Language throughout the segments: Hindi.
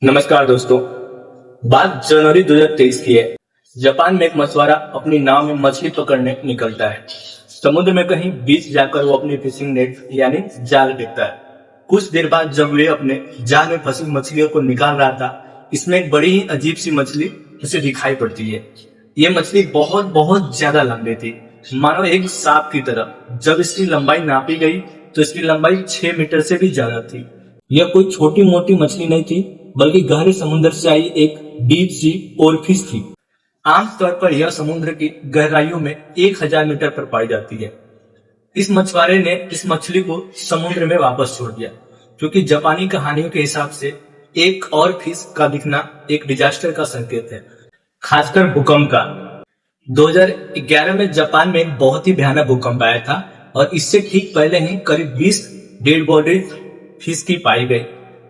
नमस्कार दोस्तों। बात जनवरी 2023 की है। जापान में एक मछुआरा अपनी नाव में मछली पकड़ने निकलता है। समुद्र में कहीं बीच जाकर वो अपनी फिशिंग नेट यानी जाल देखता है। कुछ देर बाद जब वे अपने जाल में फंसी मछलियों को निकाल रहा था, इसमें एक बड़ी ही अजीब सी मछली उसे दिखाई पड़ती है। ये मछली बहुत बहुत ज्यादा लंबी थी, मानो एक सांप की तरह। जब इसकी लंबाई नापी गई तो इसकी लंबाई 6 मीटर से भी ज्यादा थी। यह कोई छोटी मोटी मछली नहीं थी, बल्कि गहरे समुद्र से आई एक डीप सी ओरफिश थी। आमतौर पर यह समुद्र की गहराइयों में 1000 मीटर पर पाई जाती है। इस मछुआरे ने इस मछली को समुद्र में वापस छोड़ दिया, क्योंकि जापानी कहानियों के हिसाब से एक और फिश का दिखना एक डिजास्टर का संकेत है, खासकर भूकंप का। 2011 में जापान में एक बहुत ही भयानक भूकंप आया था और इससे ठीक पहले ही करीब 20 डेड बॉडी फिश की पाई गई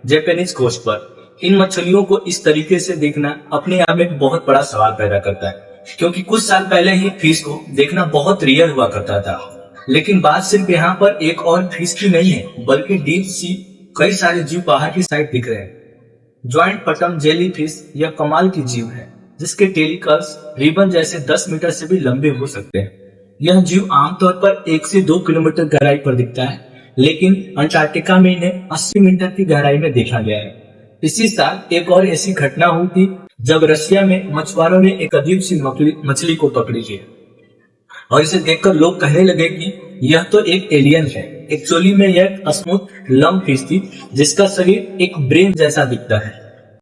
जापानीज कोस्ट पर। इन मछलियों को इस तरीके से देखना अपने आप में एक बहुत बड़ा सवाल पैदा करता है, क्योंकि कुछ साल पहले ही फिश को देखना बहुत रेयर हुआ करता था। लेकिन बात सिर्फ यहाँ पर एक और फिश की नहीं है, बल्कि डीप सी कई सारे जीव बाहर की साइड दिख रहे हैं। ज्वाइंट पटम जेली फिश यह कमाल की जीव है, जिसके टेलिकल्स रिबन जैसे 10 मीटर से भी लंबे हो सकते हैं। यह जीव आमतौर पर 1 से 2 किलोमीटर गहराई पर दिखता है, लेकिन अंटार्कटिका में इन्हें 80 मीटर की गहराई में देखा गया है। इसी साल एक और ऐसी घटना हुई थी जब रशिया में मछुआरों ने एक अजीब सी मछली को पकड़ी थी और इसे देखकर लोग कहने लगे कि यह तो एक एलियन है। एक्चुअली में यह एक स्मूथ लंप फिश थी, जिसका शरीर एक ब्रेन जैसा दिखता है।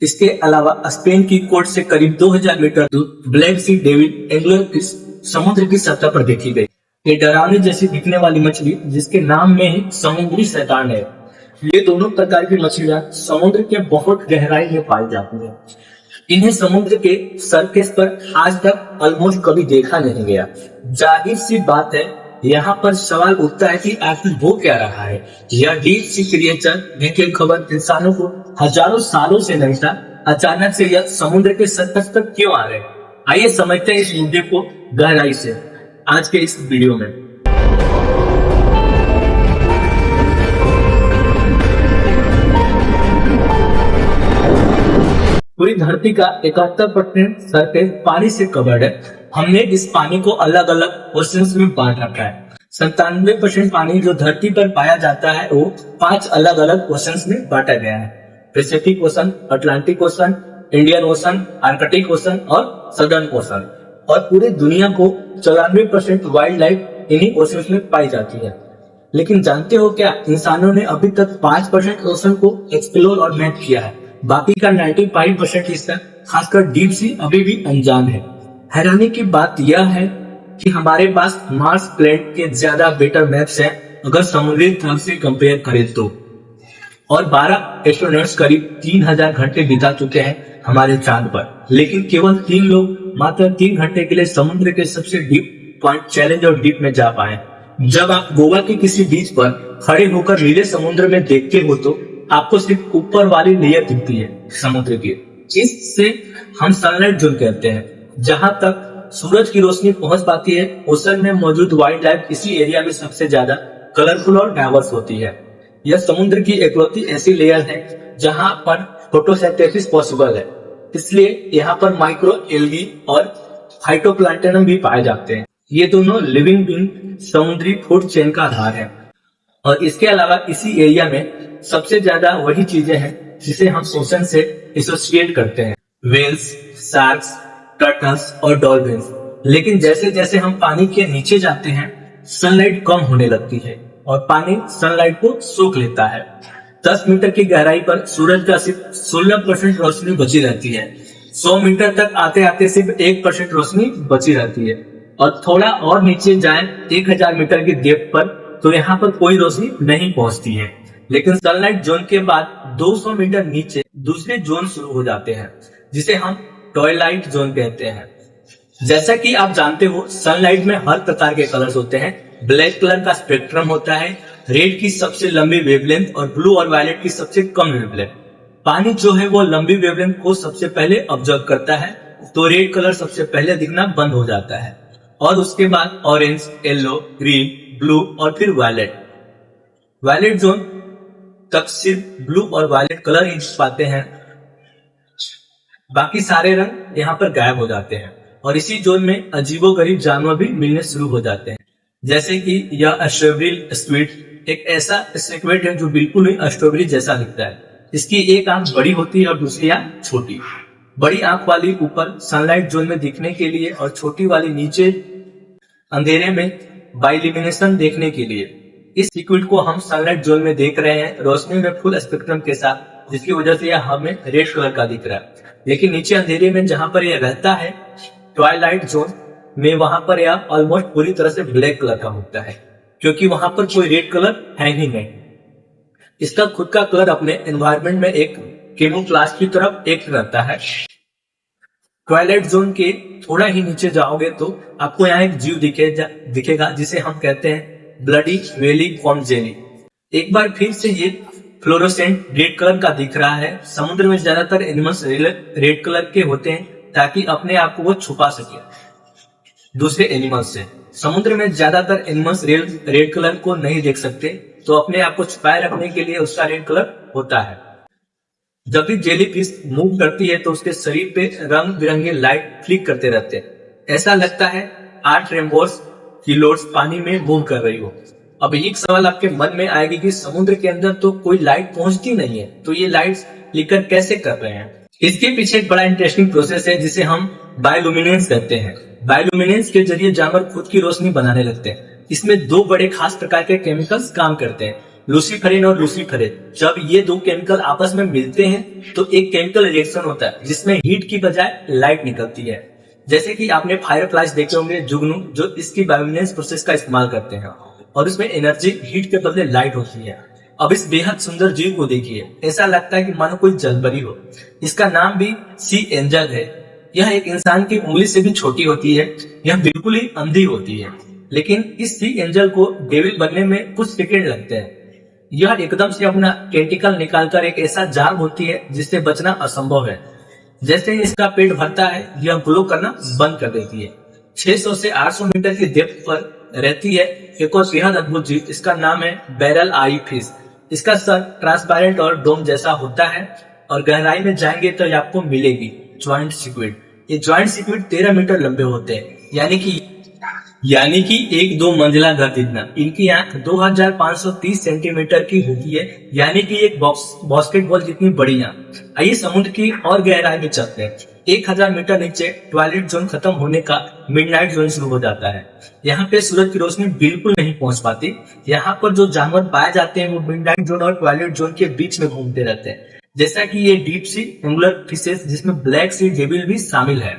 इसके अलावा स्पेन की कोस्ट से करीब 2000 मीटर दूर black C David angler fish समुद्र की सतह पर देखी गई। ये डरावनी जैसी दिखने वाली मछली, जिसके नाम में ही समुद्री शैतान है। ये दोनों प्रकार की मछलियां समुद्र के बहुत गहराई में पाई जाती हैं। इन्हें समुद्र के सरफेस पर आज तक ऑलमोस्ट कभी देखा नहीं गया। जाहिर सी बात है, यहाँ पर सवाल उठता है कि आखिर वो क्या रहा है। यह डीप सी क्रिएचर जिनकी खबर इंसानों को हजारों सालों से नहीं था, अचानक से यह समुद्र के सरफेस पर क्यों आ रहे। आइए समझते हैं इस मुद्दे को गहराई से आज के इस वीडियो में। पूरी धरती का 71% सरफेस पानी से कवर्ड है। हमने इस पानी को अलग अलग ओशंस में बांट रखा है। 97% पानी जो धरती पर पाया जाता है वो 5 अलग अलग ओशंस में बांटा गया है। Pacific ocean, Atlantic ocean, Indian ocean, Arctic ocean और सदर्न ओशन। और पूरी दुनिया को 94% वाइल्ड लाइफ इन्हीं ओशंस में पाई जाती है। लेकिन जानते हो क्या, इंसानों ने अभी तक 5% ओशन को एक्सप्लोर और मैप किया है। बाकी का 95% हिस्सा, खासकर डीप सी, अभी भी अनजान है। हैरानी की बात यह है कि हमारे पास मार्स प्लेनेट के ज्यादा बेटर मैप्स हैं अगर समुद्री तल से कंपेयर करें तो। और 12 एस्ट्रोनॉट्स करीब 3000 घंटे बिता चुके हैं हमारे चांद पर, लेकिन केवल 3 लोग मात्र 3 घंटे के लिए समुद्र के सबसे डीप पॉइंट चैलेंज और डीप में जा पाए। जब आप गोवा के किसी बीच पर खड़े होकर नीले समुद्र में देखते हो तो आपको सिर्फ ऊपर वाली लेयर दिखती है समुद्र की। इससे हम सनलाइट जोन कहते हैं। जहां तक सूरज की रोशनी पहुंच पाती है, ओशन में मौजूद वाइल्ड लाइफ इसी एरिया में सबसे ज्यादा कलरफुल और डाइवर्स होती है। यह समुद्र की इकलौती ऐसी लेयर है जहां पर फोटोसिंथेसिस पॉसिबल है, इसलिए यहाँ पर माइक्रो एल्गी और फाइटोप्लैंटन भी पाए जाते हैं। ये दोनों लिविंग बीइंग समुद्री फूड चेन का आधार है। और इसके अलावा इसी एरिया में सबसे ज्यादा वही चीजें हैं जिसे हम ओशन से एसोसिएट करते हैं, वेल्स, शार्क्स, टर्टल्स और डॉल्फिन्स। लेकिन जैसे जैसे हम पानी के नीचे जाते हैं, सनलाइट कम होने लगती है और पानी सनलाइट को सोख लेता है। 10 मीटर की गहराई पर सूरज का सिर्फ 16% रोशनी बची रहती है। 100 मीटर तक आते आते सिर्फ 1% रोशनी बची रहती है। और थोड़ा और नीचे जाएं 1000 मीटर की डेप्थ पर तो यहाँ पर कोई रोशनी नहीं पहुंचती है। लेकिन सनलाइट जोन के बाद 200 मीटर नीचे दूसरे जोन शुरू हो जाते हैं, जिसे हम ट्वाइलाइट जोन कहते हैं। जैसा कि आप जानते हो, सनलाइट में हर प्रकार के कलर्स होते हैं। ब्लैक कलर का स्पेक्ट्रम होता है, रेड की सबसे लंबी वेवलेंथ और ब्लू और वायलेट की सबसे कम वेवलेंथ। पानी जो है वो लंबी वेवलेंथ को सबसे पहले ऑब्जर्व करता है, तो रेड कलर सबसे पहले दिखना बंद हो जाता है और उसके बाद ऑरेंज, येलो, ग्रीन, ब्लू और फिर वायलेट। वायलेट जोन तक सिर्फ ब्लू और वायलेट कलर ही पाते हैं। बाकी सारे रंग यहाँ पर गायब हो जाते हैं और इसी जोन में अजीबोगरीब जानवर भी मिलने शुरू हो जाते हैं। जैसे कि यह स्ट्रॉबेरी स्क्विड एक ऐसा स्क्विड है जो बिल्कुल ही स्ट्रॉबेरी जैसा दिखता है। इसकी एक आंख बड़ी होती है और दूसरी आंख छोटी। बड़ी आंख वाली ऊपर सनलाइट जोन में दिखने के लिए और छोटी वाली नीचे अंधेरे में बाइल्यूमिनेशन देखने के लिए। इस लिक्विड को हम सनलाइट जोन में देख रहे हैं रोशनी में फुल स्पेक्ट्रम के साथ, जिसकी वजह से यह हमें रेड कलर का दिख रहा है। लेकिन नीचे अंधेरे में जहां पर यह रहता है ट्वाइलाइट जोन में, वहां पर यह ऑलमोस्ट पूरी तरह से ब्लैक कलर का होता है, क्योंकि वहां पर कोई रेड कलर है ही नहीं। इसका खुद का कलर अपने एनवायरनमेंट में एक कैमोफ्लेज की तरफ एक रहता है। ट्वाइलाइट जोन के थोड़ा ही नीचे जाओगे तो आपको यहाँ एक जीव दिखेगा जिसे हम कहते हैं ब्लडी वेली फॉर्म जेली। एक बार फिर से ये फ्लोरोसेंट रेड कलर का दिख रहा है। समुद्र में ज्यादातर एनिमल्स रेड कलर के होते हैं ताकि अपने आप को वो छुपा सके दूसरे एनिमल्स से। समुद्र में ज्यादातर एनिमल्स रेड कलर को नहीं देख सकते, तो अपने आप को छुपाए रखने के लिए उसका रेड कलर होता है। जब भी जेलीफिश मूव करती है तो उसके शरीर पे रंग बिरंगे लाइट फ्लिक करते रहते हैं। ऐसा लगता है 8 रेनबोस की लोड्स पानी में मूव कर रही हो। अब एक सवाल आपके मन में आएगी कि समुद्र के अंदर तो कोई लाइट पहुंचती नहीं है, तो ये लाइट्स फ्लिकर कैसे कर रहे हैं? इसके पीछे एक बड़ा इंटरेस्टिंग प्रोसेस है जिसे हम बायोल्यूमिनेंस कहते हैं। बायोल्यूमिनेंस के जरिए जानवर खुद की रोशनी बनाने लगते हैं। इसमें 2 बड़े खास प्रकार के केमिकल्स काम करते हैं, लूसीफेरिन और लूसीफरेज। जब ये 2 केमिकल आपस में मिलते हैं तो एक केमिकल रिएक्शन होता है जिसमें हीट की बजाय लाइट निकलती है। जैसे कि आपने फायरफ्लाइज देखे होंगे, जुगनू, जो इसकी बायोल्यूमिनेंस प्रोसेस का इस्तेमाल करते हैं और इसमें एनर्जी हीट के बदले लाइट होती है। अब इस बेहद सुंदर जीव को देखिए, ऐसा लगता है कि मानो कोई जलपरी हो। इसका नाम भी सी एंजल है। यह एक इंसान की उंगली से भी छोटी होती है। यह बिल्कुल ही अंधी होती है, लेकिन इस सी एंजल को डेविल बनने में कुछ सेकंड लगते हैं। यह एकदम से अपना टेंटिकल निकालकर एक ऐसा जाल होती है जिससे बचना असंभव है। जैसे ही इसका पेट भरता है यह ग्लो करना बंद कर देती है। 600 से 800 मीटर की डेप्थ पर रहती है एक और बेहद अद्भुत जीव, इसका नाम है बैरल आई फिश। इसका सर ट्रांसपेरेंट और डोम जैसा होता है और गहराई में जाएंगे तो आपको मिलेगी ज्वाइंट सिक्विड। ये ज्वाइंट सिक्विड 13 मीटर लंबे होते हैं, यानी कि 1-2 मंजिला घर जितना। इनकी आंख 2530 सेंटीमीटर की होती है, यानी कि एक बास्केटबॉल जितनी बड़ी आंख। आइए समुद्र की और गहराई में चलते हैं। 1000 मीटर नीचे ट्वाइलाइट जोन खत्म होने का मिडनाइट जोन शुरू हो जाता है। यहाँ पे सूरज की रोशनी बिल्कुल नहीं पहुंच पाती। यहाँ पर जो जानवर पाए जाते हैं वो मिडनाइट जोन और ट्वाइलाइट जोन के बीच में घूमते रहते हैं, जैसा कि ये डीप सी एंगुलर फिशेस जिसमें ब्लैक सी डेविल भी शामिल है।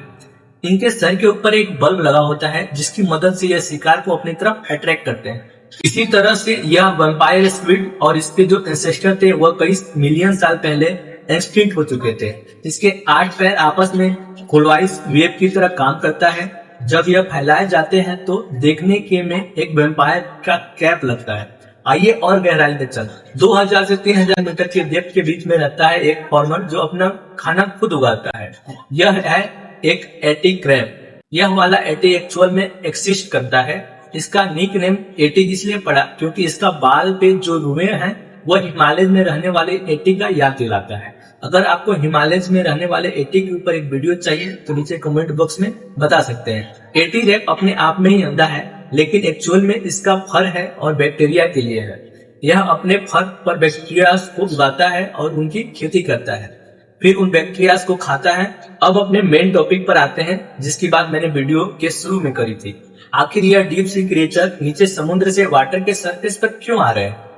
इनके सर के ऊपर एक बल्ब लगा होता है जिसकी मदद से यह शिकार को अपनी तरफ अट्रैक्ट करते हैं। इसी तरह से यह वैम्पायर स्क्विड और इसके जो एंसेस्टर थे वह कई मिलियन साल पहले एक्सटिंक्ट हो चुके थे। इसके 8 पैर आपस में क्लॉकवाइज वेव की तरह काम करता है। जब यह फैलाए जाते हैं तो देखने के में एक वैम्पायर का कैप लगता है। आइए और गहराई में चल। 2000 से 3000 मीटर के डेप्थ के बीच में रहता है एक फॉर्मर जो अपना खाना खुद उगाता है। यह है एक एटी क्रैब। यह वाला एटी एक्चुअल में एक्सिस्ट करता है। इसका निक नेम एटी इसलिए पड़ा क्योंकि इसका बाल पे जो रुएं हैं वह हिमालय में रहने वाले एटी का याद दिलाता है। अगर आपको हिमालय में रहने वाले एटी के ऊपर एक वीडियो चाहिए तो नीचे कमेंट बॉक्स में बता सकते हैं। एटी रैप अपने आप में ही अंधा है, लेकिन एक्चुअल में इसका फर है और बैक्टीरिया के लिए है। यह अपने फर पर बैक्टीरिया को उगाता है और उनकी खेती करता है, फिर उन बैक्टीरिया को खाता है। अब अपने मेन टॉपिक पर आते हैं जिसकी बात मैंने वीडियो के शुरू में करी थी। आखिर यह डीप सी क्रिएचर नीचे समुद्र से वाटर के सरफेस पर क्यों आ रहे हैं?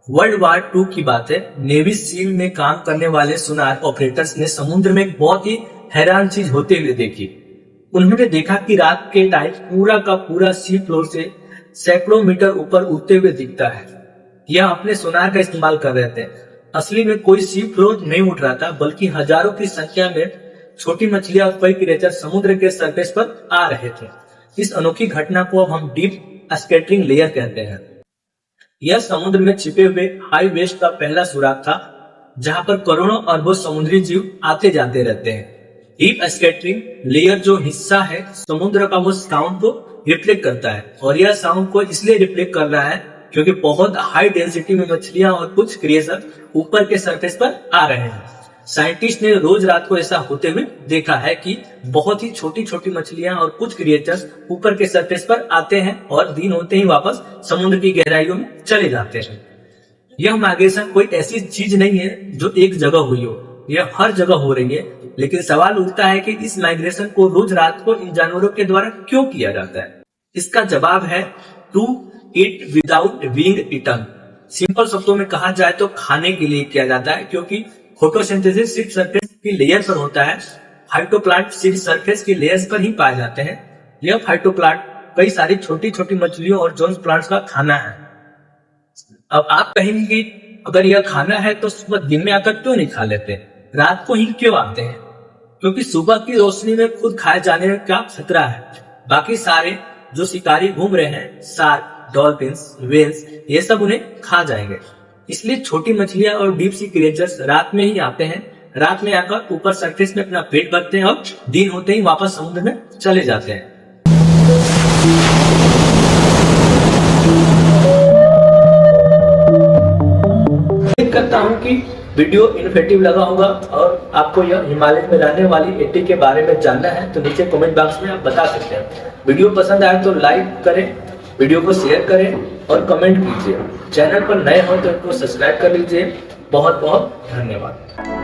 वर्ल्ड वार 2 की बात है। नेवी सील में काम करने वाले सोनार ऑपरेटर्स ने समुद्र में एक बहुत ही हैरान चीज होते हुए देखी। उन्होंने देखा कि रात के टाइम पूरा का पूरा सी फ्लोर से सैकड़ों मीटर ऊपर उड़ते हुए दिखता है। यह अपने सोनार का इस्तेमाल कर रहे थे। असली में कोई सी फ्लोर नहीं उठ रहा था, बल्कि हजारों की संख्या में छोटी मछलियां और कई क्रिएचर समुद्र के सरफेस पर आ रहे थे। इस अनोखी घटना को अब हम डीप स्कैटरिंग लेयर कहते हैं। यह समुद्र में छिपे हुए हाई वेस्ट का पहला सुराग था, जहां पर करोड़ों अरबों समुद्री जीव आते जाते रहते हैं। डीप स्कैटरिंग लेयर जो हिस्सा है समुद्र का, वो साउंड को रिफ्लेक्ट करता है, और यह साउंड को इसलिए रिफ्लेक्ट कर रहा है क्योंकि बहुत हाई डेंसिटी में मछलियां और कुछ क्रिएचर ऊपर के सरफेस पर आ रहे हैं। साइंटिस्ट ने रोज रात को ऐसा होते हुए देखा है कि बहुत ही छोटी छोटी मछलियां और कुछ क्रिएचर्स ऊपर के सरफेस पर आते हैं और दिन होते ही वापस समुद्र की गहराइयों में चले जाते हैं। यह माइग्रेशन कोई ऐसी चीज नहीं है जो एक जगह हुई हो, यह हर जगह हो रही है। लेकिन सवाल उठता है कि इस माइग्रेशन को रोज रात को इन जानवरों के द्वारा क्यों किया जाता है। इसका जवाब है to eat without being eaten. Simple शब्दों में कहा जाए तो खाने के लिए किया जाता है, क्योंकि फोटोसिंथेसिस सिर्फ सरफेस की लेयर पर होता है। फाइटोप्लांट सिर्फ सरफेस की लेयर्स पर ही पाए जाते हैं। यह फाइटोप्लांट कई सारी छोटी छोटी मछलियों और जोन्स प्लांट्स का खाना है। अब आप कहेंगे अगर यह खाना है तो सुबह दिन में आकर क्यों नहीं खा लेते, रात को ही क्यों आते हैं? क्योंकि सुबह की रोशनी में खुद खाए जाने का खतरा है। बाकी सारे जो शिकारी घूम रहे हैं, शार्क, डॉल्फिन्स, व्हेल्स, ये सब उन्हें खा जाएंगे। इसलिए छोटी मछलियां और डीप सी क्रिएचर्स रात में ही आते हैं। रात में आकर ऊपर सरफेस में अपना पेट भरते हैं और दिन होते ही वापस समुद्र में चले जाते हैं। उम्मीद करता हूँ कि वीडियो इन्फॉर्मेटिव लगा होगा और आपको यह हिमालय में रहने वाली एटी के बारे में जानना है तो नीचे कमेंट बॉक्स में आप बता सकते हैं। वीडियो पसंद आए तो लाइक करें, वीडियो को शेयर करें और कमेंट कीजिए। चैनल पर नए हो तो इसको सब्सक्राइब कर लीजिए। बहुत बहुत धन्यवाद।